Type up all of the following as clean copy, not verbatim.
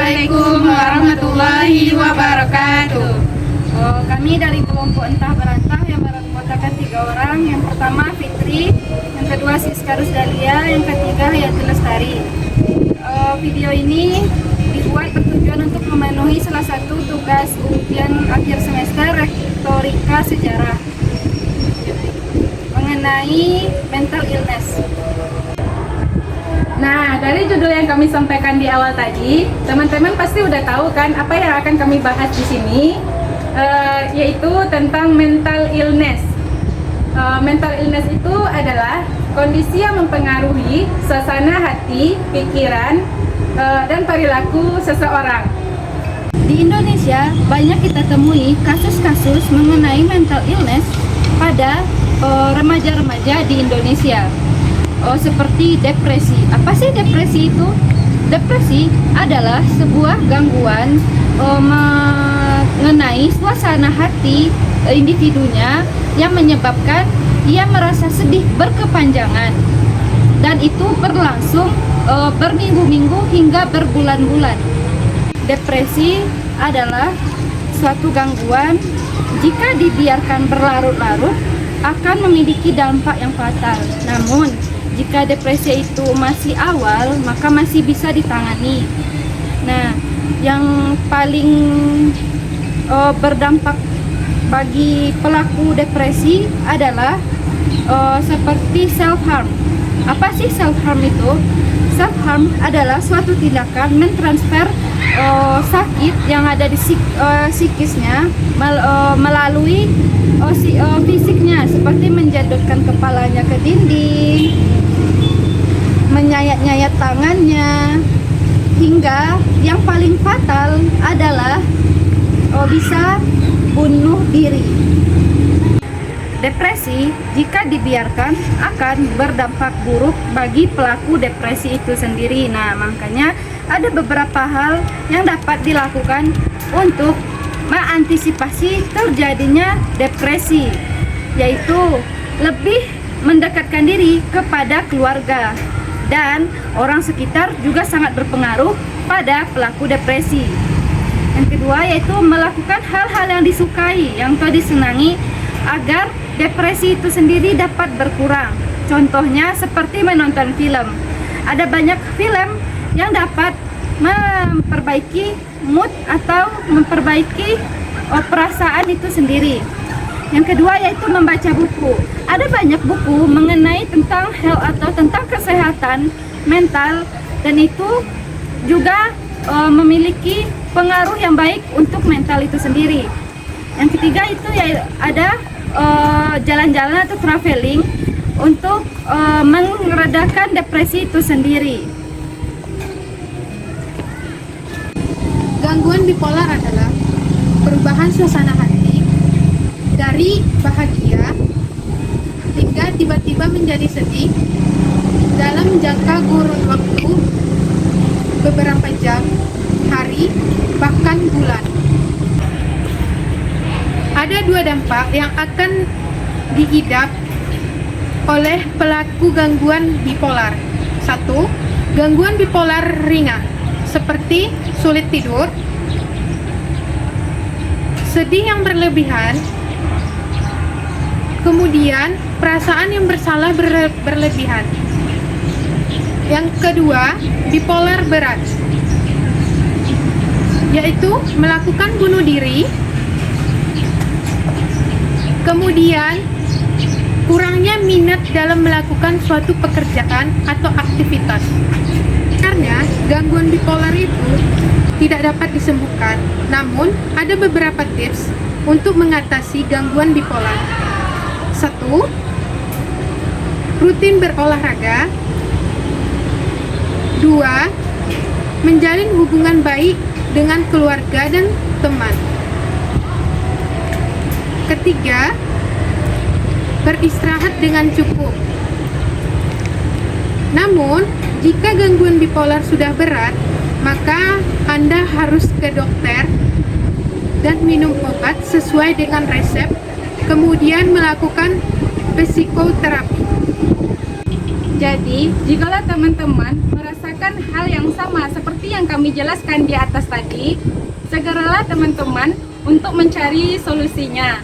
Assalamualaikum warahmatullahi wabarakatuh. Kami dari kelompok Entah Berantah yang beranggotakan 3 orang. Yang pertama Fitri, yang kedua Siska Rusdalia, yang ketiga Hayati Lestari. Video ini dibuat bertujuan untuk memenuhi salah satu tugas ujian akhir semester retorika sejarah mengenai mental illness. Nah, dari judul yang kami sampaikan di awal tadi, teman-teman pasti udah tahu kan apa yang akan kami bahas di sini, yaitu tentang mental illness. Mental illness itu adalah kondisi yang mempengaruhi suasana hati, pikiran, dan perilaku seseorang. Di Indonesia banyak kita temui kasus-kasus mengenai mental illness pada remaja-remaja di Indonesia. Seperti depresi. Apa sih depresi itu? Depresi adalah sebuah gangguan mengenai suasana hati individunya yang menyebabkan ia merasa sedih berkepanjangan, dan itu berlangsung berminggu-minggu hingga berbulan-bulan. Depresi adalah suatu gangguan jika dibiarkan berlarut-larut akan memiliki dampak yang fatal. Namun jika depresi itu masih awal, maka masih bisa ditangani. Nah, yang paling berdampak bagi pelaku depresi adalah seperti self-harm. Apa sih self-harm itu? Self-harm adalah suatu tindakan mentransfer sakit yang ada di psikisnya melalui fisiknya, seperti menjatuhkan kepalanya ke dinding, menyayat-nyayat tangannya, hingga yang paling fatal adalah bisa bunuh diri. Depresi jika dibiarkan akan berdampak buruk bagi pelaku depresi itu sendiri. Nah, makanya ada beberapa hal yang dapat dilakukan untuk mengantisipasi terjadinya depresi, yaitu lebih mendekatkan diri kepada keluarga, dan orang sekitar juga sangat berpengaruh pada pelaku depresi. Yang kedua yaitu melakukan hal-hal yang disukai, yang disenangi, agar depresi itu sendiri dapat berkurang. Contohnya seperti menonton film. Ada banyak film yang dapat memperbaiki mood atau memperbaiki perasaan itu sendiri. Yang kedua yaitu membaca buku. Ada banyak buku mengenai tentang health atau tentang kesehatan mental, dan itu juga memiliki pengaruh yang baik untuk mental itu sendiri. Yang ketiga itu ya ada jalan-jalan atau traveling untuk meredakan depresi itu sendiri. Gangguan bipolar adalah perubahan suasana hati dari bahagia hingga tiba-tiba menjadi sedih dalam jangka kurun waktu beberapa jam, hari, bahkan bulan. Ada 2 dampak yang akan diidap oleh pelaku gangguan bipolar. 1. Gangguan bipolar ringan seperti sulit tidur, sedih yang berlebihan, kemudian perasaan yang bersalah berlebihan. Yang kedua, bipolar berat, yaitu melakukan bunuh diri, kemudian kurangnya minat dalam melakukan suatu pekerjaan atau aktivitas. Karena gangguan bipolar itu tidak dapat disembuhkan, namun ada beberapa tips untuk mengatasi gangguan bipolar. 1. Rutin berolahraga. 2. Menjalin hubungan baik dengan keluarga dan teman. Ketiga, beristirahat dengan cukup. Namun, jika gangguan bipolar sudah berat, maka Anda harus ke dokter dan minum obat sesuai dengan resep, kemudian melakukan psikoterapi. Jadi, jikalau teman-teman merasakan hal yang sama seperti yang kami jelaskan di atas tadi, segeralah teman-teman untuk mencari solusinya.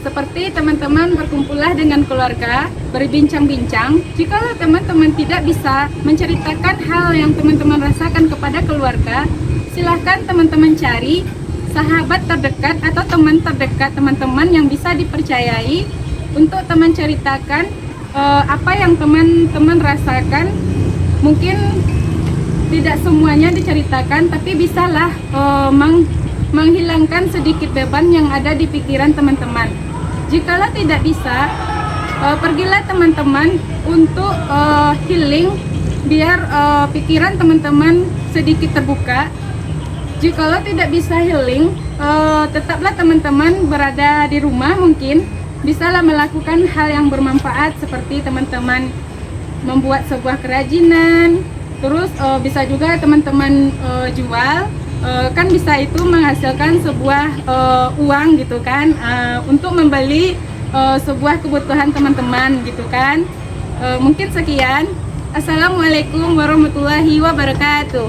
Seperti teman-teman berkumpullah dengan keluarga, berbincang-bincang. Jikalau teman-teman tidak bisa menceritakan hal yang teman-teman rasakan kepada keluarga, silahkan teman-teman cari sahabat terdekat atau teman terdekat teman-teman yang bisa dipercayai untuk teman ceritakan apa yang teman-teman rasakan. Mungkin tidak semuanya diceritakan, tapi bisalah menghilangkan sedikit beban yang ada di pikiran teman-teman. Jikalau tidak bisa, pergilah teman-teman untuk healing biar pikiran teman-teman sedikit terbuka. Jikalau tidak bisa healing, tetaplah teman-teman berada di rumah, mungkin bisalah melakukan hal yang bermanfaat seperti teman-teman membuat sebuah kerajinan, terus bisa juga teman-teman jual. Kan bisa itu menghasilkan sebuah uang gitu kan, untuk membeli sebuah kebutuhan teman-teman gitu kan. Mungkin sekian. Assalamualaikum warahmatullahi wabarakatuh.